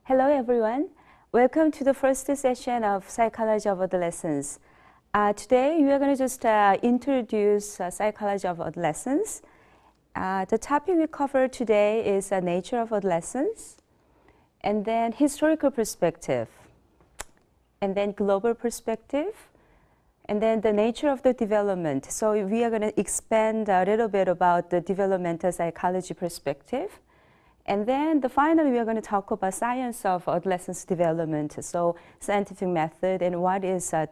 Hello everyone. Welcome to the first session of Psychology of Adolescence. Today we are going to just introduce Psychology of Adolescence. The topic we cover today is nature of adolescence, and then historical perspective, and then global perspective, and then the nature of the development. So we are going to expand a little bit about the developmental psychology perspective. And then finally, we are going to talk about science of adolescence development, so scientific method and what is the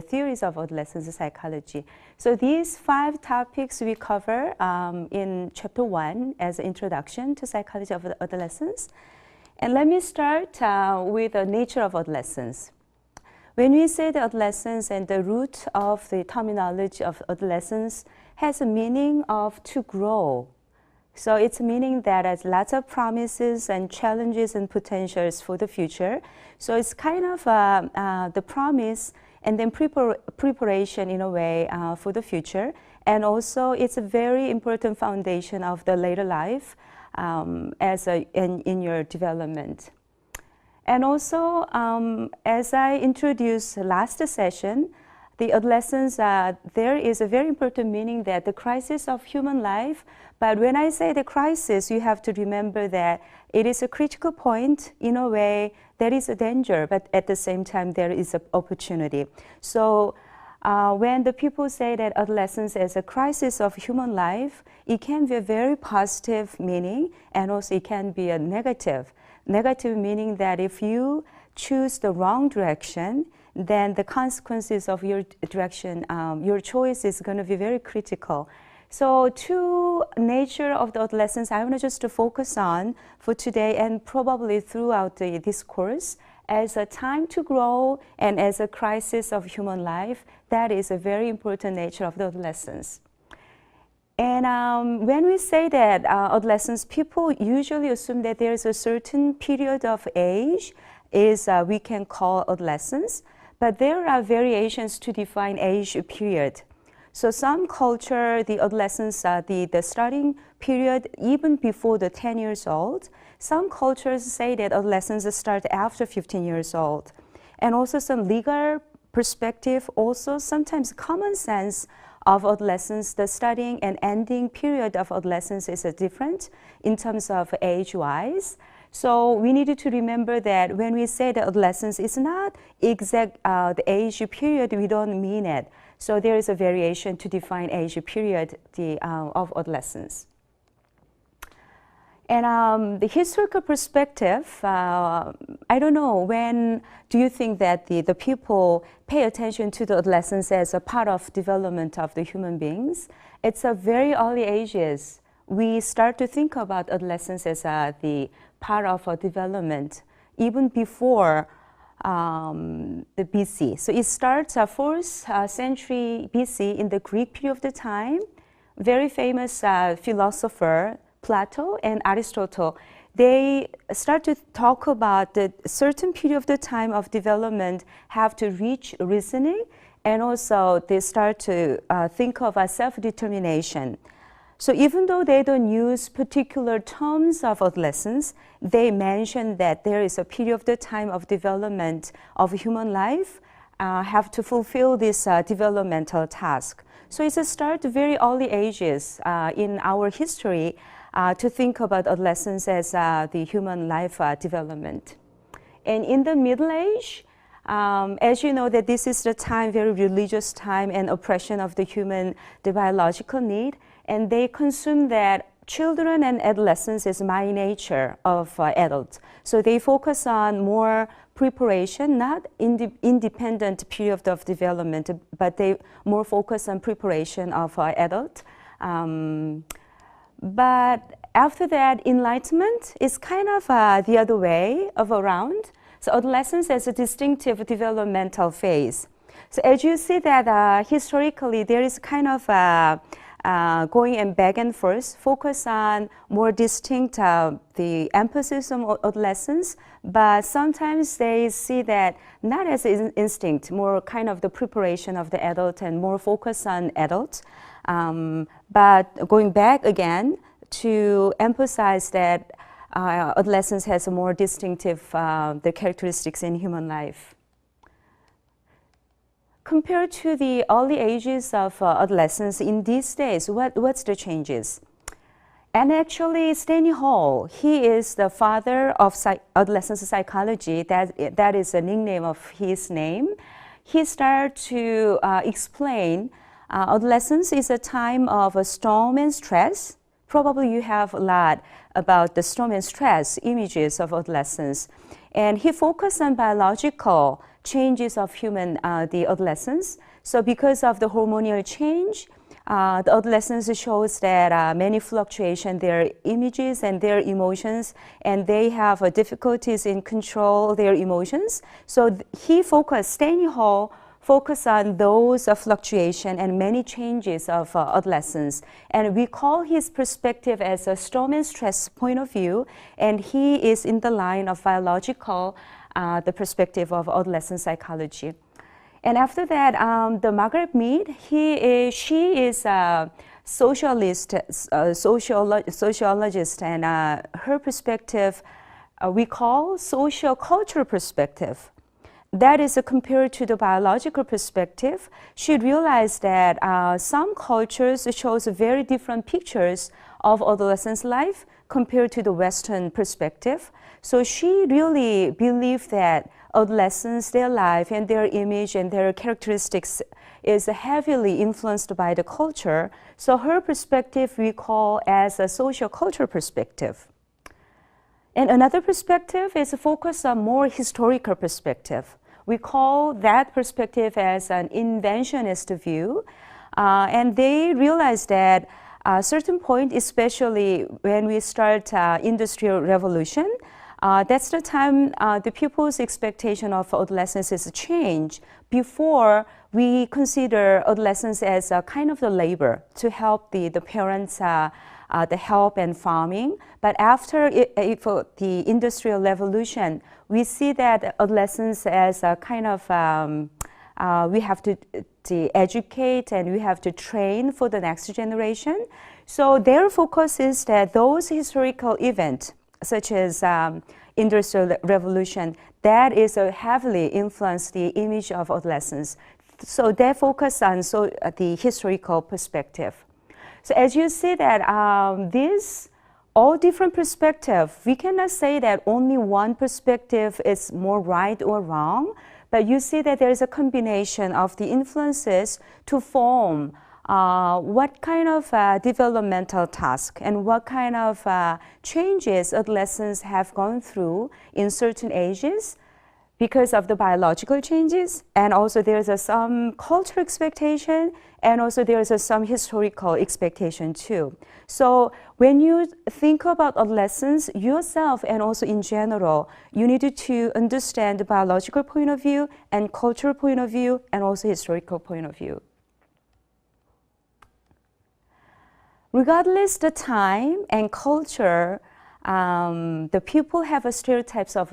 theories of adolescence psychology. So these 5 topics we cover in chapter 1 as an introduction to psychology of adolescence. And let me start with the nature of adolescence. When we say the adolescence, and the root of the terminology of adolescence has a meaning of to grow. So it's meaning that there's lots of promises and challenges and potentials for the future. So it's kind of the promise and then preparation in a way for the future. And also it's a very important foundation of the later life in your development. And also, as I introduced last session, the adolescence, there is a very important meaning that the crisis of human life. But when I say the crisis, you have to remember that it is a critical point. In a way, there is a danger, but at the same time, there is an opportunity. So when the people say that adolescence is a crisis of human life, it can be a very positive meaning, and also it can be a negative. Negative meaning that if you choose the wrong direction, then the consequences of your direction, your choice is going to be very critical. So to nature of the adolescence, I want to just focus on for today and probably throughout this course as a time to grow and as a crisis of human life. That is a very important nature of the adolescence. And when we say that adolescence, people usually assume that there is a certain period of age we can call adolescence. But there are variations to define age period. So some culture, the adolescence, the starting period even before the 10 years old. Some cultures say that adolescence start after 15 years old. And also some legal perspective, also sometimes common sense of adolescence, the starting and ending period of adolescence is different in terms of age-wise. So we needed to remember that when we say that adolescence is not exact the age period, we don't mean it. So there is a variation to define age period of adolescence. And the historical perspective, I don't know, when do you think that the people pay attention to the adolescence as a part of development of the human beings? It's a very early ages. We start to think about adolescence as the part of a development even before the BC. So it starts 4th century BC in the Greek period of the time. Very famous philosopher Plato and Aristotle, they start to talk about the certain period of the time of development have to reach reasoning, and also they start to think of self-determination. So even though they don't use particular terms of adolescence, they mention that there is a period of the time of development of human life have to fulfill this developmental task. So it's a start very early ages in our history to think about adolescence as the human life development. And in the Middle Age, as you know, that this is the time, very religious time and oppression of the human, the biological need. And they consume that children and adolescents is my nature of adults. So they focus on more preparation, not independent period of development, but they more focus on preparation of adult. But after that, enlightenment is kind of the other way of around. So adolescence is a distinctive developmental phase. So as you see that historically, there is kind of going and back and forth, focus on more distinct the emphasis on adolescence, but sometimes they see that not as instinct, more kind of the preparation of the adult and more focus on adults. But going back again to emphasize that adolescence has a more distinctive the characteristics in human life. Compared to the early ages of adolescence in these days, what's the changes? And actually, Stanley Hall, he is the father of adolescence psychology. That is a nickname of his name. He started to explain adolescence is a time of storm and stress. Probably you have a lot about the storm and stress images of adolescence. And he focused on biological changes of the adolescence. So because of the hormonal change, the adolescence shows that many fluctuation their images and their emotions, and they have difficulties in control their emotions. So Stanley Hall focused on those fluctuation and many changes of adolescence. And we call his perspective as a storm and stress point of view, and he is in the line of biological, the perspective of adolescent psychology. And after that, the Margaret Mead, she is a sociologist, and her perspective we call social cultural perspective. That is compared to the biological perspective. She realized that some cultures shows very different pictures of adolescence life compared to the Western perspective. So she really believed that adolescents, their life and their image and their characteristics is heavily influenced by the culture. So her perspective we call as a social cultural perspective. And another perspective is a focus on more historical perspective. We call that perspective as an inventionist view. And they realized that at a certain point, especially when we start Industrial Revolution, that's the time the people's expectation of adolescence is change. Before, we consider adolescence as a kind of the labor to help the parents, the help and farming. But after the Industrial Revolution, we see that adolescence as a kind of, we have to educate and we have to train for the next generation. So their focus is that those historical events, such as Industrial Revolution, that is heavily influenced the image of adolescence. So they focus on the historical perspective. So as you see that these all different perspectives, we cannot say that only one perspective is more right or wrong, but you see that there is a combination of the influences to form what kind of developmental task and what kind of changes adolescents have gone through in certain ages because of the biological changes, and also there's some cultural expectation, and also there's some historical expectation too. So when you think about adolescence yourself and also in general, you need to understand the biological point of view and cultural point of view and also historical point of view. Regardless the time and culture, the people have a stereotypes of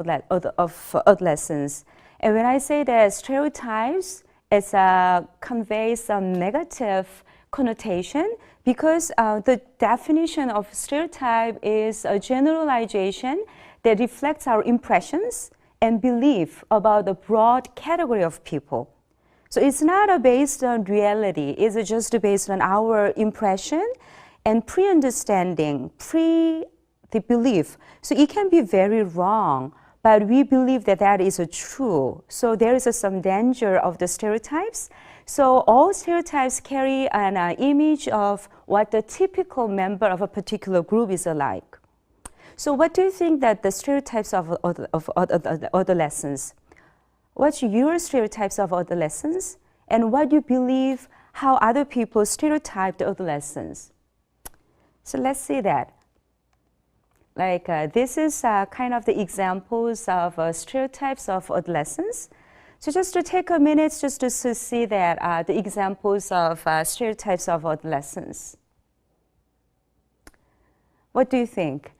adolescence. And when I say that stereotypes, it conveys some negative connotation because the definition of stereotype is a generalization that reflects our impressions and belief about a broad category of people. So it's not based on reality, it's just based on our impression and pre-understanding, the belief. So it can be very wrong, but we believe that that is true. So there is some danger of the stereotypes. So all stereotypes carry an image of what the typical member of a particular group is like. So what do you think that the stereotypes of adolescence? What's your stereotypes of adolescence? And what do you believe how other people stereotype the adolescence? So let's see that. Like this is kind of the examples of stereotypes of adolescence. So just to take a minute just to see that the examples of stereotypes of adolescence. What do you think?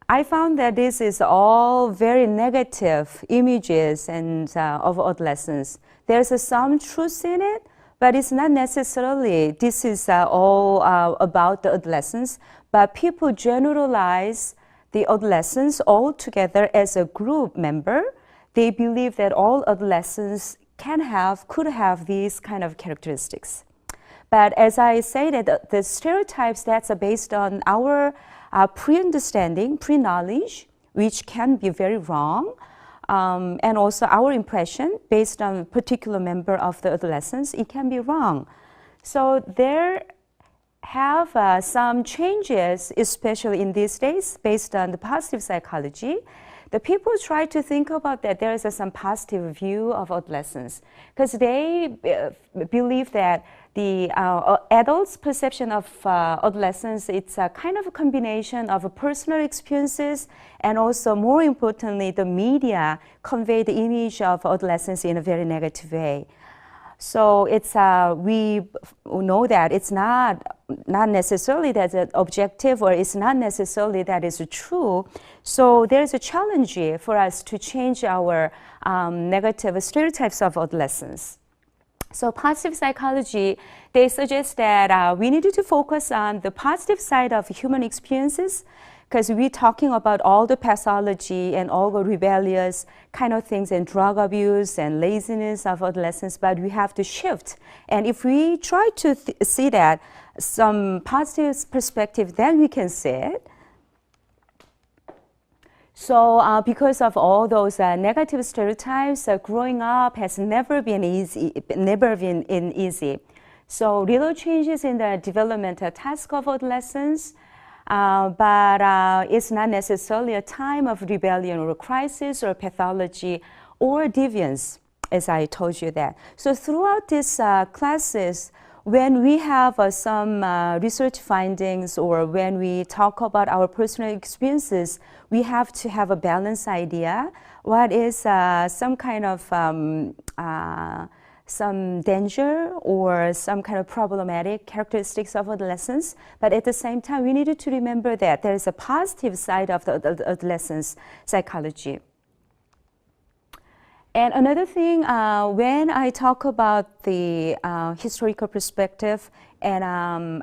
I found that this is all very negative images and of adolescence. There's some truth in it, but it's not necessarily this is all about the adolescence, but people generalize the adolescents all together as a group member, they believe that all adolescents could have these kind of characteristics. But as I say, that the stereotypes that's based on our pre-understanding, pre-knowledge, which can be very wrong, and also our impression based on a particular member of the adolescence, it can be wrong. So there have some changes, especially in these days, based on the positive psychology. The people try to think about that there is some positive view of adolescence because they believe that the adults' perception of adolescence, it's a kind of a combination of personal experiences and also, more importantly, the media convey the image of adolescence in a very negative way. So it's we know that it's not necessarily that it's objective, or it's not necessarily that it's true. So there's a challenge for us to change our negative stereotypes of adolescence. So positive psychology, they suggest that we needed to focus on the positive side of human experiences, because we're talking about all the pathology and all the rebellious kind of things and drug abuse and laziness of adolescents, but we have to shift. And if we try to see that some positive perspective, then we can see it. So because of all those negative stereotypes, growing up has never been easy. So little changes in the developmental task of adolescence, but it's not necessarily a time of rebellion or crisis or pathology or deviance, as I told you that. So throughout these classes, when we have some research findings or when we talk about our personal experiences, we have to have a balanced idea. What is some kind of some danger or some kind of problematic characteristics of adolescence, but at the same time, we needed to remember that there is a positive side of the adolescence psychology. And another thing, when I talk about the historical perspective, and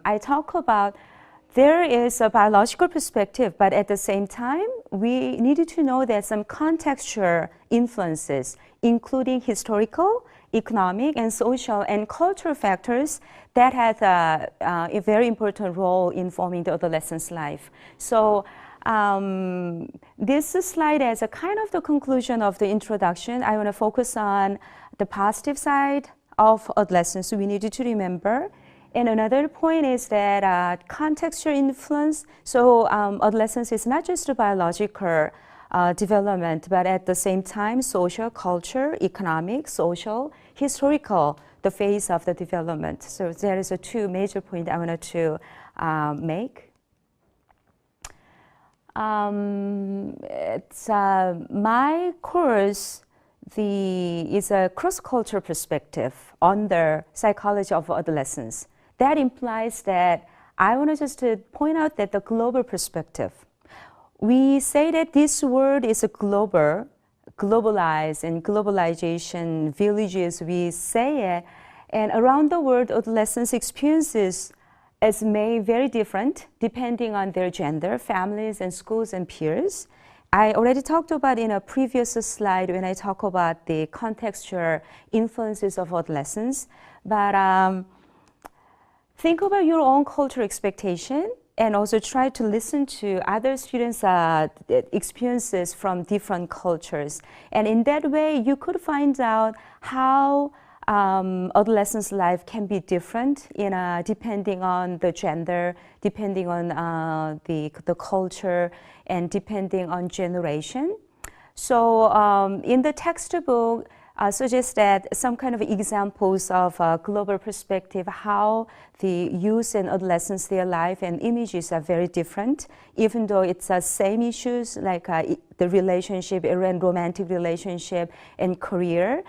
I talk about there is a biological perspective, but at the same time, we needed to know that some contextual influences, including historical, economic, and social and cultural factors that have a very important role in forming the adolescent's life. So this slide is a kind of the conclusion of the introduction. I want to focus on the positive side of adolescence we needed to remember. And another point is that contextual influence. So adolescence is not just a biological development, but at the same time, social, culture, economic, social, historical, the phase of the development. So there is a two major points I wanted to make. My course is a cross-cultural perspective on the psychology of adolescence. That implies that I want to just point out that the global perspective. We say that this world is a globalized, and globalization villages, we say it, and around the world, adolescents' experiences is may very different depending on their gender, families, and schools and peers. I already talked about in a previous slide when I talk about the contextual influences of adolescence, but think about your own cultural expectation and also try to listen to other students' experiences from different cultures. And in that way, you could find out how adolescent's life can be different depending on the gender, depending on the culture, and depending on generation. So in the textbook, suggests that some kind of examples of global perspective, how the youth and adolescents, their life and images are very different, even though it's the same issues like the relationship, and romantic relationship, and career.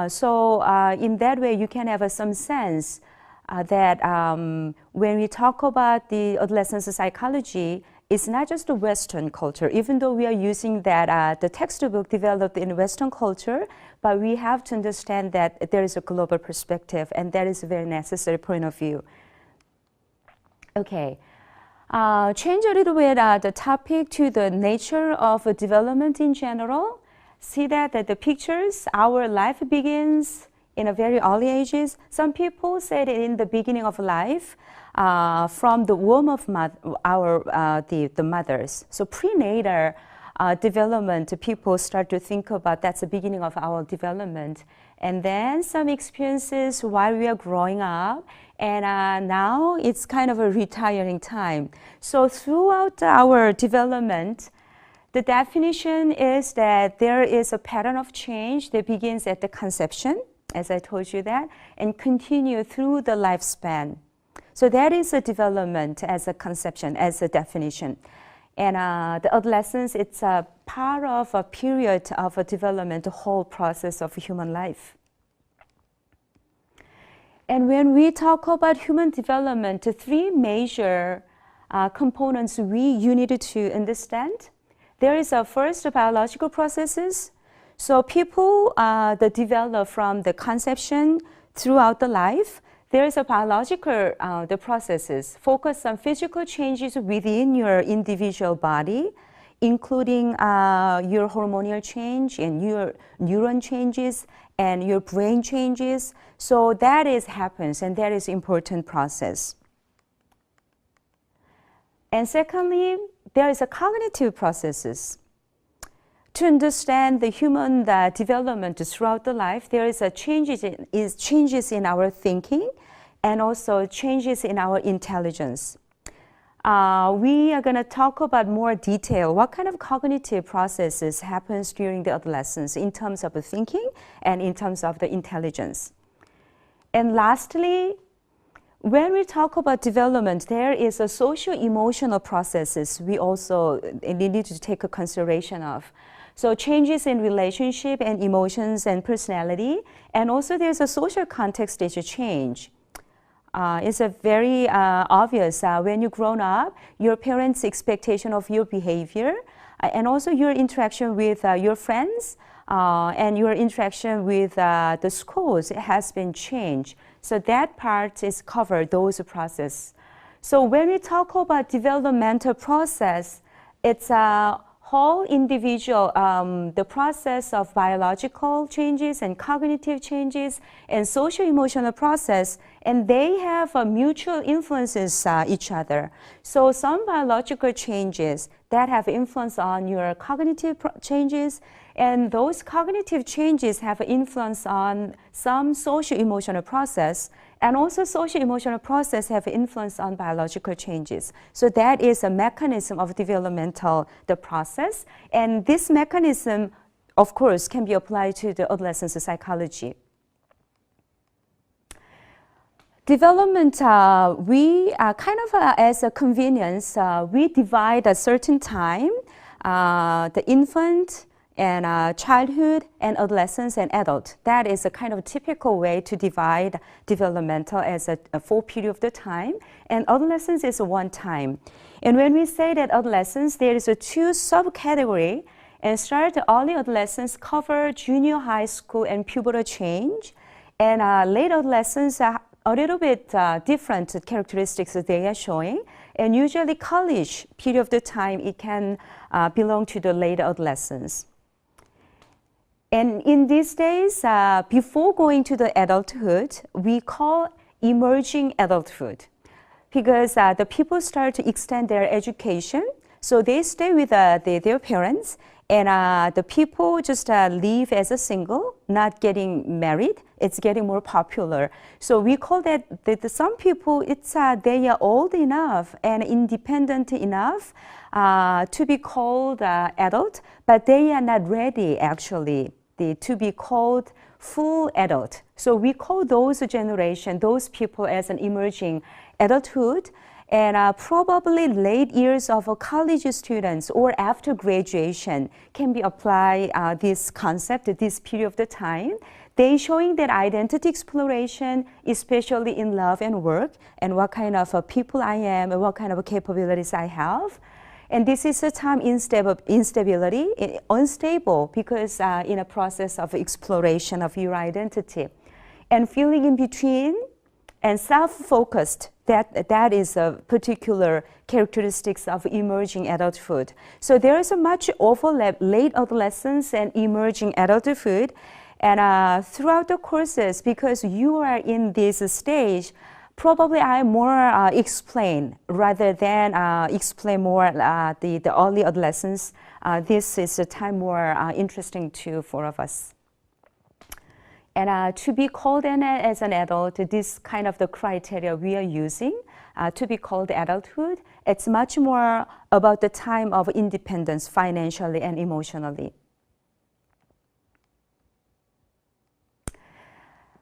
So in that way, you can have some sense that when we talk about the adolescence psychology, it's not just the Western culture, even though we are using that the textbook developed in Western culture, but we have to understand that there is a global perspective, and that is a very necessary point of view. Okay. change a little bit the topic to the nature of development in general. See that the pictures, our life begins in a very early ages. Some people say that in the beginning of life, from the womb of the mothers. So prenatal development, people start to think about that's the beginning of our development. And then some experiences while we are growing up, and now it's kind of a retiring time. So throughout our development, the definition is that there is a pattern of change that begins at the conception, as I told you that, and continue through the lifespan. So that is a development as a conception, as a definition. And the adolescence, it's a part of a period of a development, the whole process of human life. And when we talk about human development, the three major components you need to understand. There is first biological processes. So people that develop from the conception throughout the life. There is a biological the processes focus on physical changes within your individual body, including your hormonal change and your neuron changes and your brain changes. So that happens, and that is important process. And secondly, there is a cognitive processes. To understand the human development throughout the life, there is a changes in our thinking and also changes in our intelligence. We are going to talk about more detail what kind of cognitive processes happens during the adolescence in terms of the thinking and in terms of the intelligence. And lastly, when we talk about development, there is a social-emotional processes we also need to take a consideration of. So changes in relationship and emotions and personality, and also there's a social context that you change. It's a very obvious when you grown up, your parents' expectation of your behavior, and also your interaction with your friends, and your interaction with the schools has been changed. So that part is covered, those process. So when we talk about developmental process, it's a whole individual, the process of biological changes and cognitive changes and social-emotional process, and they have mutual influences each other. So some biological changes that have influence on your cognitive changes, and those cognitive changes have influence on some social-emotional process, and also social-emotional process have influence on biological changes. So that is a mechanism of developmental process, and this mechanism, of course, can be applied to the adolescent psychology. Development, we kind of as a convenience, we divide a certain time, the infant, and childhood, and adolescence, and adult. That is a kind of typical way to divide developmental as a full period of the time, and adolescence is one time. And when we say that adolescence, there is a two subcategory, and start early adolescence cover junior high school and pubertal change, and late adolescence a little bit different characteristics that they are showing, and usually college period of the time it can belong to the late adolescence. And in these days, before going to the adulthood, we call emerging adulthood, because the people start to extend their education, so they stay with their parents, and the people just live as a single, not getting married. It's getting more popular. So we call that some people, they are old enough and independent enough to be called adult, but they are not ready actually to be called full adult. So we call those generation, those people as an emerging adulthood, and probably late years of college students or after graduation can be applied this concept, this period of the time. They showing that identity exploration, especially in love and work, and what kind of people I am and what kind of capabilities I have. And this is a time instability, unstable, because in a process of exploration of your identity. And feeling in between, and self-focused. That is a particular characteristics of emerging adulthood. So there is a much overlap late adolescence and emerging adulthood. And throughout the courses, because you are in this stage, probably I more explain rather than explain more the early adolescence. This is a time more interesting to four of us. And to be called as an adult, this kind of the criteria we are using to be called adulthood, it's much more about the time of independence financially and emotionally.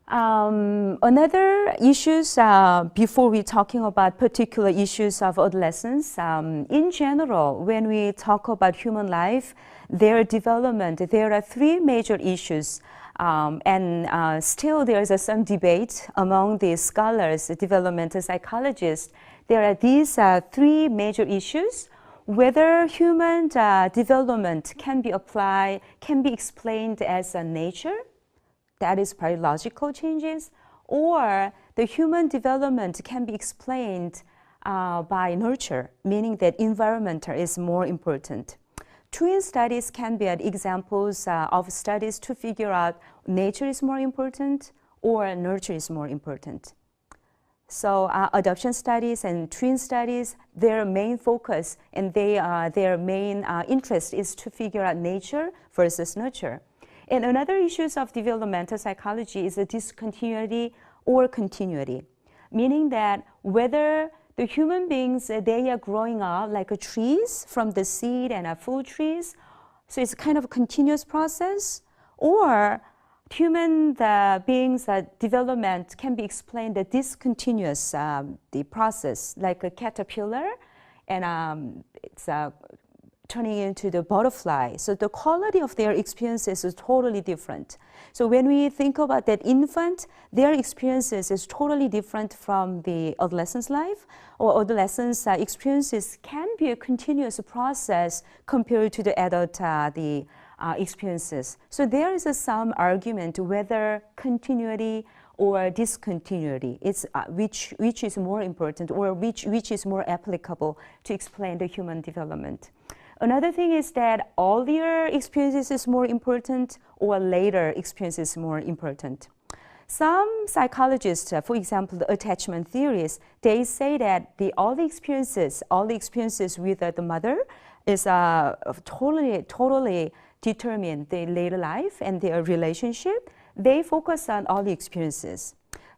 Another issues, before we talking about particular issues of adolescence, in general, when we talk about human life, their development, there are three major issues. And still there is some debate among the scholars, developmental psychologists. There are these three major issues: whether human development can be applied, can be explained as a nature, that is biological changes, or the human development can be explained by nurture, meaning that environmental is more important. Twin studies can be examples of studies to figure out nature is more important or nurture is more important. So adoption studies and twin studies, their main focus and their main interest is to figure out nature versus nurture. And another issues of developmental psychology is the discontinuity or continuity, meaning that whether the human beings, they are growing up like trees from the seed and full trees. So it's kind of a continuous process. Or human beings' development can be explained as discontinuous the process, like a caterpillar, and it's turning into the butterfly. So the quality of their experiences is totally different. So when we think about that infant, their experiences is totally different from the adolescent's life, or adolescent's experiences can be a continuous process compared to the adult experiences. So there is some argument whether continuity or discontinuity is which is more important, or which is more applicable to explain the human development. Another thing is that earlier experiences is more important or later experiences is more important. Some psychologists, for example, the attachment theorists, they say that the early experiences with the mother is totally determine the later life and their relationship. They focus on early experiences.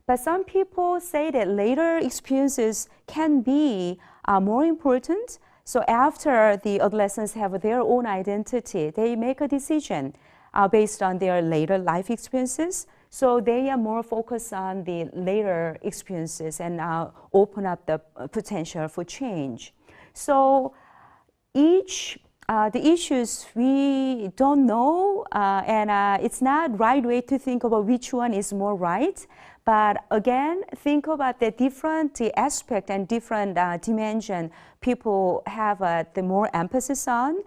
But some people say that later experiences can be more important. So after the adolescents have their own identity, they make a decision based on their later life experiences. So they are more focused on the later experiences and open up the potential for change. So the issues we don't know, and it's not right way to think about which one is more right. But again, think about the different aspect and different dimension people have the more emphasis on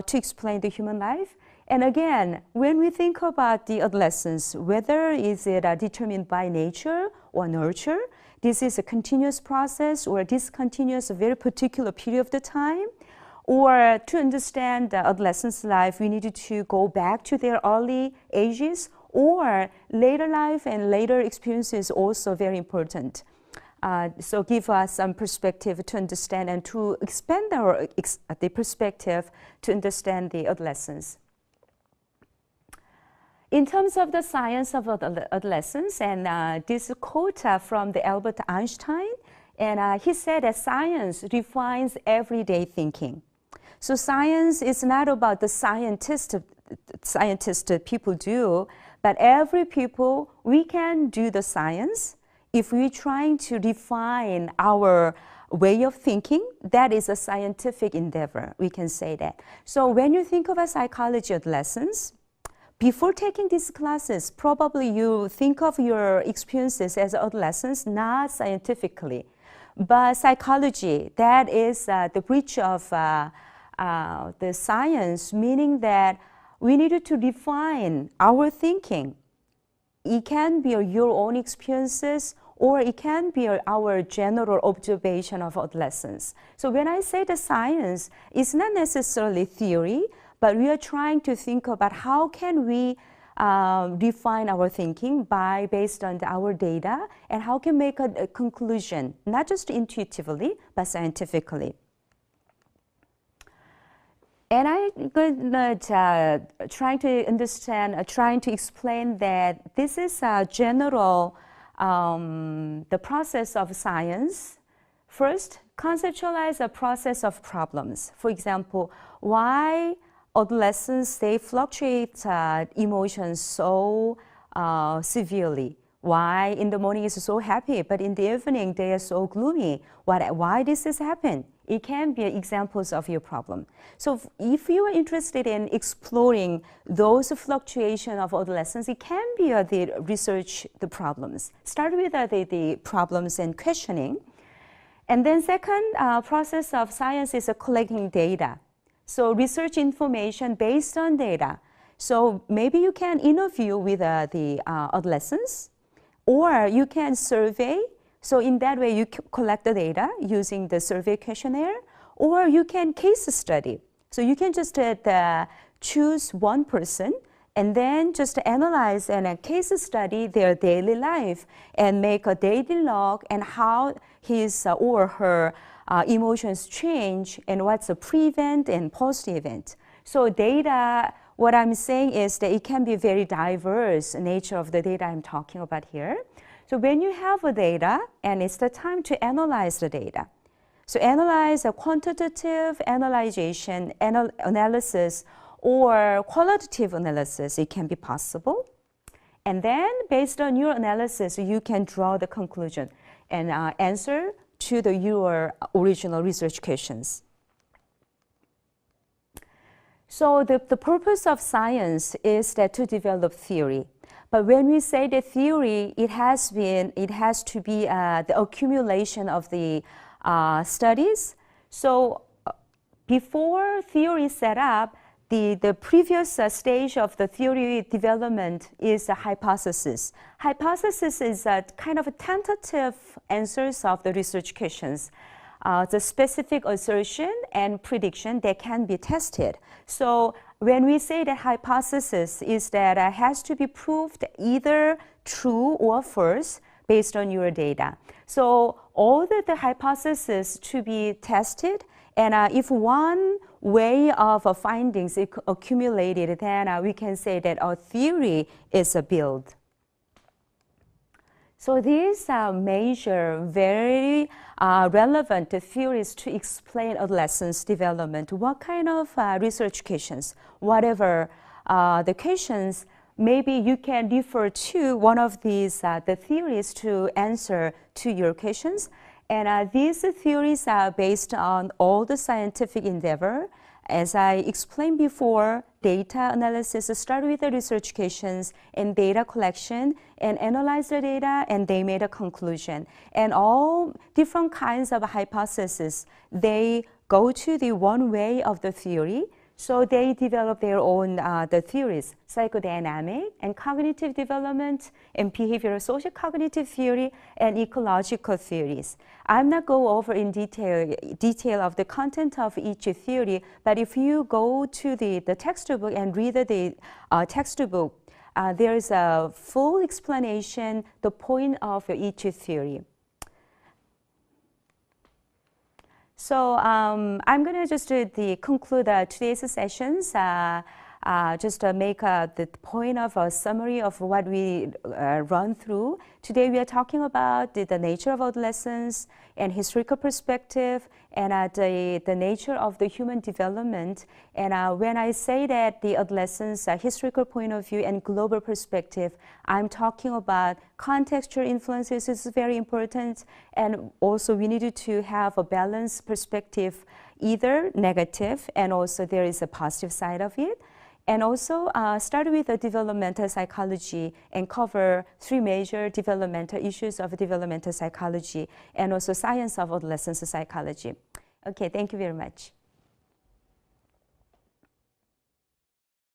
to explain the human life. And again, when we think about the adolescence, whether is it determined by nature or nurture, this is a continuous process or discontinuous, a very particular period of the time. Or to understand the adolescent's life, we need to go back to their early ages, or later life and later experiences also very important. So give us some perspective to understand and to expand the perspective to understand the adolescence. In terms of the science of adolescence, and this quote from the Albert Einstein, and he said that science defines everyday thinking. So science is not about the scientist people do, but every people, we can do the science. If we're trying to define our way of thinking, that is a scientific endeavor, we can say that. So when you think of a psychology adolescence, before taking these classes, probably you think of your experiences as adolescents, not scientifically. But psychology, that is the breach of the science, meaning that we needed to define our thinking. It can be your own experiences or it can be our general observation of adolescence. So when I say the science, it's not necessarily theory, but we are trying to think about how can we refine our thinking based on our data, and how can make a conclusion, not just intuitively, but scientifically. And I'm going to trying to understand, trying to explain that this is a general, the process of science. First, conceptualize a process of problems. For example, why adolescents, they fluctuate emotions so severely. Why in the morning is so happy, but in the evening they are so gloomy. Why this has happened? It can be examples of your problem. So if you are interested in exploring those fluctuations of adolescence, it can be the research the problems. Start with the problems and questioning. And then second process of science is collecting data. So research information based on data. So maybe you can interview with the adolescents, or you can survey. So in that way, you collect the data using the survey questionnaire, or you can case study. So you can just choose one person and then just analyze and case study their daily life and make a daily log and how his or her emotions change and what's the pre-event and post-event. So data, what I'm saying is that it can be very diverse nature of the data I'm talking about here. So when you have a data, and it's the time to analyze the data. So analyze a quantitative analysis or qualitative analysis, it can be possible. And then based on your analysis, you can draw the conclusion and answer to your original research questions. So the purpose of science is that to develop theory. But when we say the theory, it has to be the accumulation of the studies. So before theory is set up, the previous stage of the theory development is a hypothesis. Hypothesis is a kind of a tentative answers of the research questions. The specific assertion and prediction that can be tested. So when we say that hypothesis is that it has to be proved either true or false based on your data. So all the hypotheses to be tested, and if one way of findings is accumulated, then we can say that our theory is built. So these are major, very relevant theories to explain adolescence development. What kind of research questions, whatever the questions, maybe you can refer to one of these the theories to answer to your questions. And these theories are based on all the scientific endeavor. As I explained before, data analysis start with the research questions and data collection and analyze the data, and they made a conclusion. And all different kinds of hypotheses, they go to the one way of the theory. So they develop their own the theories, psychodynamic and cognitive development and behavioral social cognitive theory and ecological theories. I'm not go over in detail of the content of each theory, but if you go to the textbook and read the textbook, there is a full explanation, the point of each theory. So I'm going to just conclude today's sessions, just to make the point of a summary of what we run through. Today we are talking about the nature of adolescence and historical perspective and the nature of the human development. And when I say that the adolescence historical point of view and global perspective, I'm talking about contextual influences is very important, and also we needed to have a balanced perspective, either negative and also there is a positive side of it. And also start with developmental psychology and cover 3 major developmental issues of developmental psychology and also science of adolescence psychology. Okay, thank you very much.